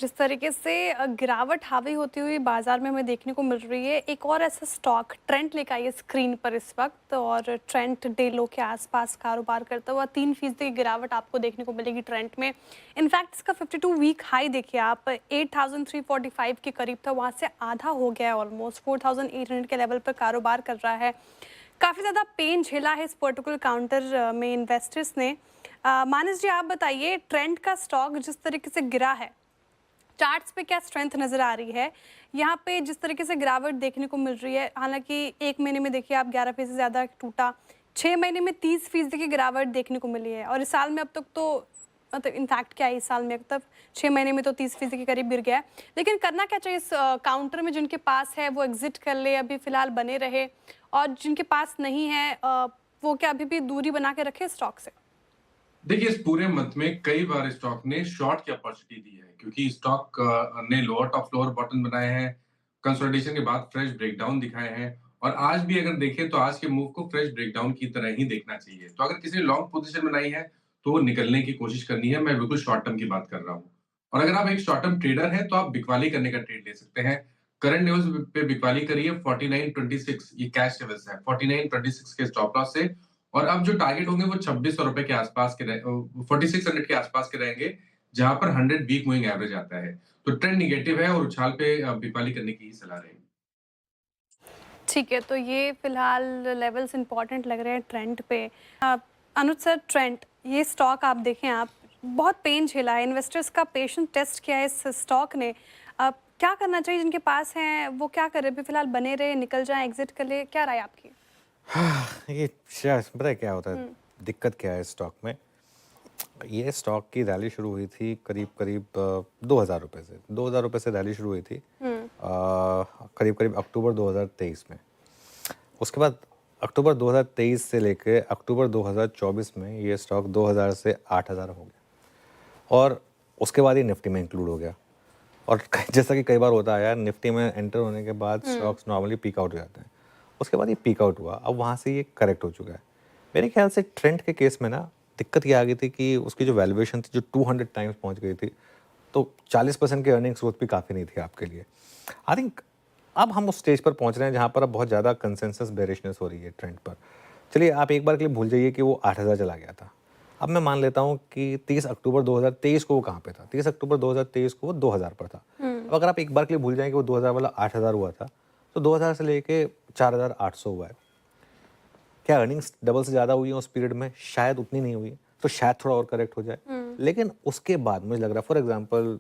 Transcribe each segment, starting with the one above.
जिस तरीके से गिरावट हावी होती हुई बाजार में हमें देखने को मिल रही है, एक और ऐसा स्टॉक ट्रेंड लेकर आई है स्क्रीन पर इस वक्त, और ट्रेंड डे लो के आसपास कारोबार करता हुआ 3% की गिरावट आपको देखने को मिलेगी ट्रेंड में। इनफैक्ट इसका 52 वीक हाई देखिए आप, 8345 के करीब था, वहाँ से आधा हो गया है, ऑलमोस्ट 4800 के लेवल पर कारोबार कर रहा है। काफ़ी ज़्यादा पेन झेला है इस पर्टिकुलर काउंटर में इन्वेस्टर्स ने। मानस जी, आप बताइए, ट्रेंड का स्टॉक जिस तरीके से गिरा है, चार्ट्स पे क्या स्ट्रेंथ नज़र आ रही है? यहाँ पे जिस तरीके से गिरावट देखने को मिल रही है, हालांकि एक महीने में देखिए आप 11% से ज़्यादा टूटा, 6 महीने में 30% की गिरावट देखने को मिली है, और इस साल में अब तक तो मतलब इनफैक्ट क्या है, इस साल में अब तक 6 महीने में तो 30% के करीब गिर गया है। लेकिन करना क्या चाहिए इस काउंटर में? जिनके पास है वो एग्जिट कर ले, अभी फिलहाल बने रहे, और जिनके पास नहीं है वो क्या अभी भी दूरी बना के रखे स्टॉक से? देखिए, इस पूरे मंथ में कई बार स्टॉक ने शॉर्ट की अपॉर्चुनिटी दी है, क्योंकि स्टॉक ने लोअर टॉप फ्लोर बॉटम बनाए हैं, कंसोलिडेशन के बाद फ्रेश ब्रेकडाउन दिखाए हैं, और आज भी अगर देखें तो आज के मूव को फ्रेश ब्रेकडाउन की तरह ही देखना चाहिए। तो अगर किसी ने लॉन्ग पोजीशन बनाई है, तो वो निकलने की कोशिश करनी है। मैं बिल्कुल शॉर्ट टर्म की बात कर रहा हूँ। और अगर आप एक शॉर्ट टर्म ट्रेडर हैं, तो आप बिकवाली करने का ट्रेड ले सकते हैं। करंट लेवल्स पे बिकवाली करिए 49.26, ये कैश लेवल्स है, 49.26 के स्टॉप लॉस से। और अब जो टारगेट होंगे वो ₹2600 के आसपास के 4600 के आसपास के रहेंगे, जहां पर 100 वीक मूविंग एवरेज आता है। तो ट्रेंड निगेटिव है और उछाल पे बिकवाली करने की ही सलाह रहेगी। ठीक है, तो ये फिलहाल लेवल्स इंपॉर्टेंट लग रहे हैं ट्रेंड पे। अनुज सर, ट्रेंड ये स्टॉक आप देखें, आप बहुत पेन झेला है, इन्वेस्टर्स का पेशेंस टेस्ट किया है इस स्टॉक ने। अब क्या करना चाहिए? जिनके पास हैं वो क्या करें? अभी फिलहाल बने रहे, निकल जाएं, एग्जिट कर ले, क्या राय आपकी? ये शायद पता है क्या होता है, हम्म। दिक्कत क्या है स्टॉक में। ये स्टॉक की रैली शुरू हुई थी करीब करीब 2,000 रुपये से, 2,000 रुपये से रैली शुरू हुई थी हम्म। करीब करीब अक्टूबर 2023 में। उसके बाद अक्टूबर 2023 से लेके अक्टूबर 2024 में ये स्टॉक 2,000 से 8,000 हो गया, और उसके बाद ये निफ्टी में इंक्लूड हो गया। और जैसा कि कई बार होता है यार, निफ्टी में एंटर होने के बाद हम्म। स्टॉक्स नॉर्मली पीक आउट हो जाते हैं। उसके बाद ये पीक आउट हुआ, अब वहाँ से ये करेक्ट हो चुका है। मेरे ख्याल से ट्रेंड के केस में ना दिक्कत ये आ गई थी कि उसकी जो वैल्यूएशन थी, जो 200 टाइम्स पहुँच गई थी, तो 40% की अर्निंग्स ग्रोथ भी काफ़ी नहीं थी आपके लिए। आई थिंक अब हम उस स्टेज पर पहुँच रहे हैं जहाँ पर अब बहुत ज़्यादा कंसेंसस बेरिशनेस हो रही है ट्रेंड पर। चलिए आप एक बार के लिए भूल जाइए कि वो 8,000 चला गया था। अब मैं मान लेता हूँ कि 30 अक्टूबर 2023 को वो कहाँ पे था? 30 अक्टूबर 2023 को वो 2,000 पर था। हम्म। अब अगर आप एक बार के लिए भूल जाएँ कि वो 2,000 वाला 8,000 हुआ था, तो 2,000 से लेके 4,800 हुआ है। क्या अर्निंग्स डबल से ज़्यादा हुई हैं उस पीरियड में? शायद उतनी नहीं हुई है, तो शायद थोड़ा और करेक्ट हो जाए। हम्म। लेकिन उसके बाद मुझे लग रहा है, फॉर एग्ज़ाम्पल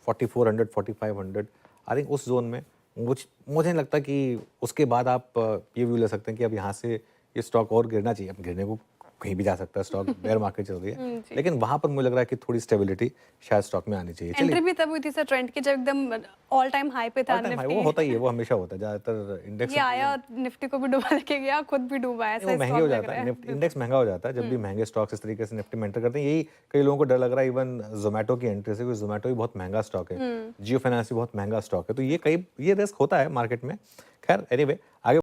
4400, 4500, आई थिंक उस ज़ोन में मुझे नहीं लगता कि उसके बाद आप ये व्यू ले सकते हैं कि अब यहाँ से ये स्टॉक और गिरना चाहिए। अब गिरने को कहीं भी जा सकता है स्टॉक, बेयर मार्केट चल रही है। जी। लेकिन वहाँ पर मुझे लग रहा है कि थोड़ी स्टेबिलिटी शायद स्टॉक में आनी चाहिए। चलिए, एंट्री भी तब हुई थी सर ट्रेंड की, जब एकदम ऑल टाइम हाई पे ऑल था टाइम हाई वो निफ्टी। होता ही है, वो हमेशा होता है। ज़्यादातर इंडेक्स ये आया और निफ्टी को भी डुबा के गया, खुद भी डूबा, नहीं, ऐसा वो महंगे स्टॉक हो लग जाता रहा है, है। निफ्टी बिल्कुल। इंडेक्स महंगा हो जाता है जब भी महंगे स्टॉक्स इस तरीके से निफ्टी में एंटर करते हैं। यही कई लोगों को डर लग रहा है इवन जोमेटो की एंट्री से, क्योंकि जोमेटो भी बहुत महंगा स्टॉक है, हम्म। जियो फाइनेंस भी बहुत महंगा स्टॉक है। तो ये रिस्क होता है मार्केट में। खैर एनीवे, आगे